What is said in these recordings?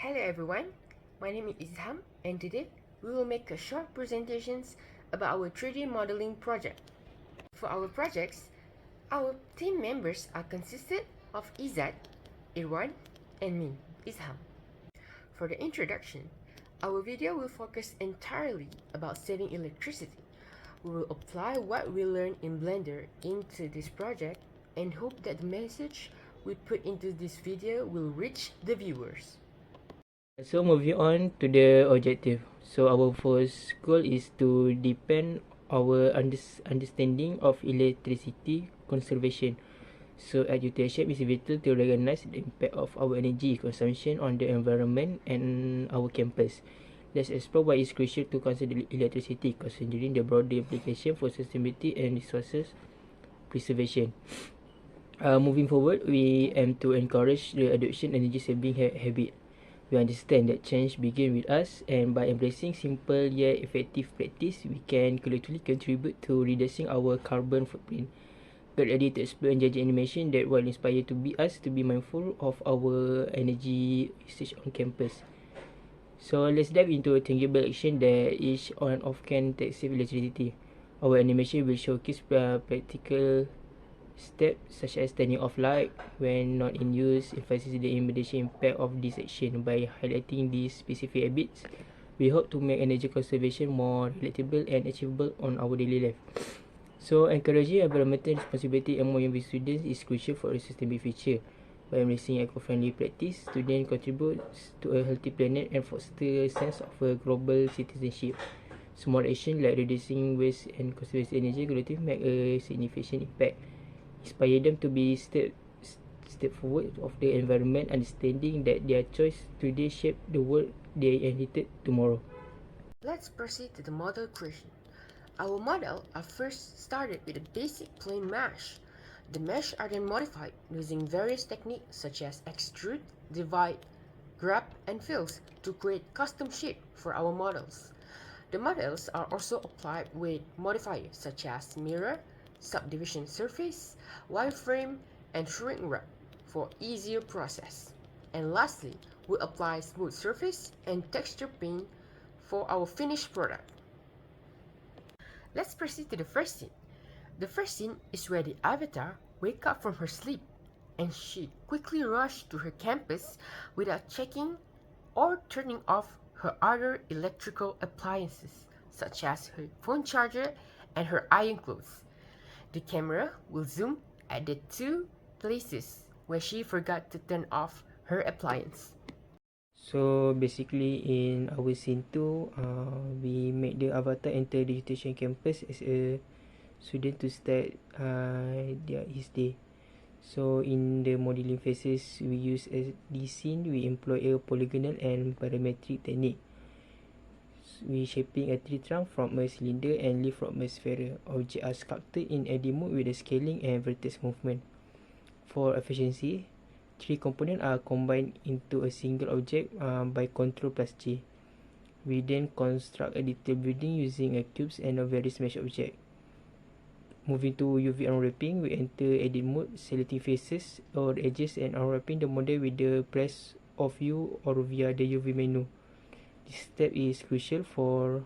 Hello everyone, my name is Izham and today we will make a short presentations about our 3D modeling project. For our projects, our team members are consisted of Izzat, Irwan and me, Izham. For the introduction, our video will focus entirely about saving electricity. We will apply what we learned in Blender into this project and hope that the message we put into this video will reach the viewers. So moving on to the objective. So our first goal is to deepen our understanding of electricity conservation. So education is vital to recognize the impact of our energy consumption on the environment and our campus. Let's explore why it's crucial to consider electricity, considering the broader implication for sustainability and resources preservation. Moving forward, we aim to encourage the adoption energy saving habit. We understand that change begins with us, and by embracing simple yet effective practice, we can collectively contribute to reducing our carbon footprint. Get ready to explore and judge animation that will inspire to be us to be mindful of our energy usage on campus. So let's dive into a tangible action that each on off can take save electricity. Our animation will showcase practical steps such as turning off light when not in use, emphasizes the immediate impact of this action. By highlighting these specific habits, we hope to make energy conservation more relatable and achievable on our daily life. So, encouraging environmental responsibility among young students is crucial for a sustainable future. By embracing eco-friendly practice, students contribute to a healthy planet and foster a sense of a global citizenship. Small action like reducing waste and conserving energy collectively make a significant impact. Inspire them to be step forward of the environment, understanding that their choice today shape the world they inherit tomorrow. Let's proceed to the model creation. Our model are first started with a basic plain mesh. The mesh are then modified using various techniques such as extrude, divide, grab, and fills to create custom shape for our models. The models are also applied with modifiers such as mirror, subdivision surface, wireframe, and shrink wrap for easier process. And lastly, we apply smooth surface and texture paint for our finished product. Let's proceed to the first scene. The first scene is where the avatar wakes up from her sleep and she quickly rushes to her campus without checking or turning off her other electrical appliances such as her phone charger and her iron clothes. The camera will zoom at the two places where she forgot to turn off her appliance. So basically, in our scene 2, we made the avatar enter the education campus as a student to start his day. So in the modeling phases we use as this scene, we employ a polygonal and parametric technique. We shaping a tree trunk from a cylinder and leaf from a sphere. Objects are sculpted in eddy mode with the scaling and vertex movement. For efficiency, three components are combined into a single object by Ctrl plus J. We then construct a detailed building using a cubes and a various mesh object. Moving to UV unwrapping, we enter edit mode, selecting faces or edges and unwrapping the model with the press of U or via the UV menu. This step is crucial for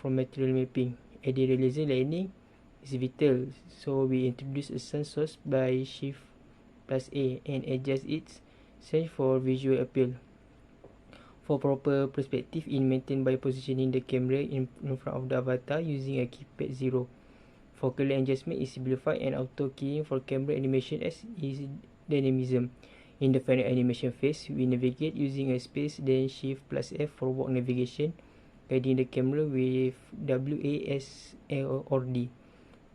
material mapping. Edit realism lighting is vital, so we introduce a sun source by Shift plus A and adjust its sense for visual appeal. For proper perspective in maintained by positioning the camera in front of the avatar using a keypad 0. For color adjustment is simplified and auto keying for camera animation as is dynamism. In the final animation phase, we navigate using a space then Shift plus F for walk navigation, guiding the camera with WAS or D.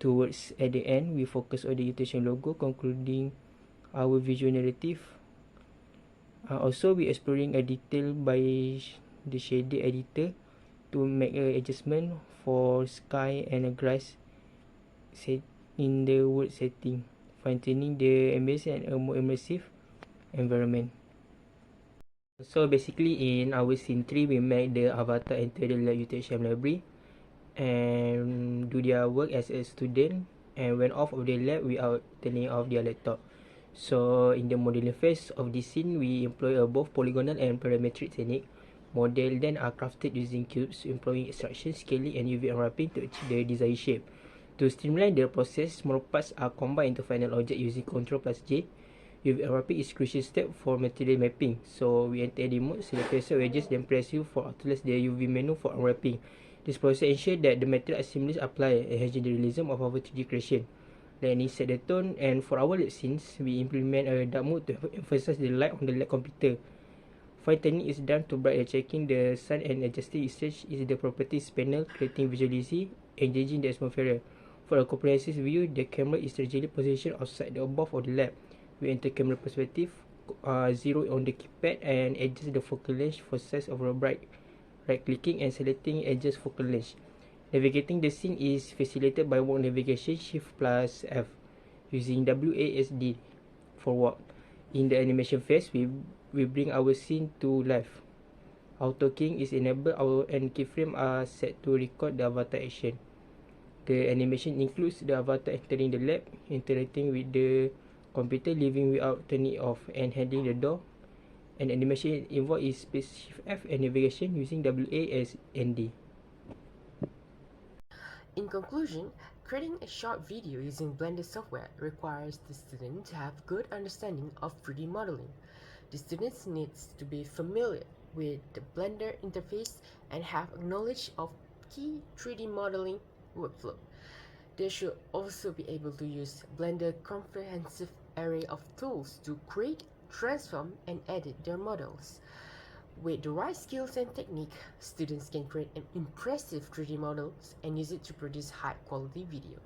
Towards at the end, we focus on the utilization logo, concluding our visual narrative. Also, we exploring a detail by the shader editor to make a adjustment for sky and a grass set in the world setting, fine-tuning the ambience and a more immersive environment. So basically in our scene 3, we make the avatar enter the UTHM library and do their work as a student, and when off of the lab without turning off their laptop. So in the modeling phase of this scene, we employ both polygonal and parametric technique. Model then are crafted using cubes, employing extraction, scaling, and UV unwrapping to achieve the desired shape. To streamline the process, small parts are combined into final object using Ctrl plus J. UV unwrapping is crucial step for material mapping. So we enter edit mode, select cursor wedges, then press U for utilize the UV menu for unwrapping. This process ensures that the material assemblies apply, enhancing the realism of our 3D creation. Then we set the tone, and for our lab scenes, we implement a dark mode to emphasize the light on the lab computer. Fine tuning is done to brighten checking the sun and adjusting stage is the properties panel, creating visuality, engaging the atmosphere. For a comprehensive view, the camera is strategically positioned outside the above of the lab. We enter camera perspective, zero on the keypad, and adjust the focal length for size of a bright. Right clicking and selecting adjust focal length. Navigating the scene is facilitated by walk navigation Shift plus F using WASD for walk. In the animation phase, we bring our scene to life. Auto keying is enabled and keyframe are set to record the avatar action. The animation includes the avatar entering the lab, interacting with the computer, leaving without turning it off, and handling the door. An animation involved is space Shift F and navigation using WASD. In conclusion, creating a short video using Blender software requires the student to have good understanding of 3D modeling. The students needs to be familiar with the Blender interface and have knowledge of key 3D modeling workflow. They should also be able to use Blender comprehensive array of tools to create, transform, and edit their models. With the right skills and technique, students can create an impressive 3D models and use it to produce high quality video.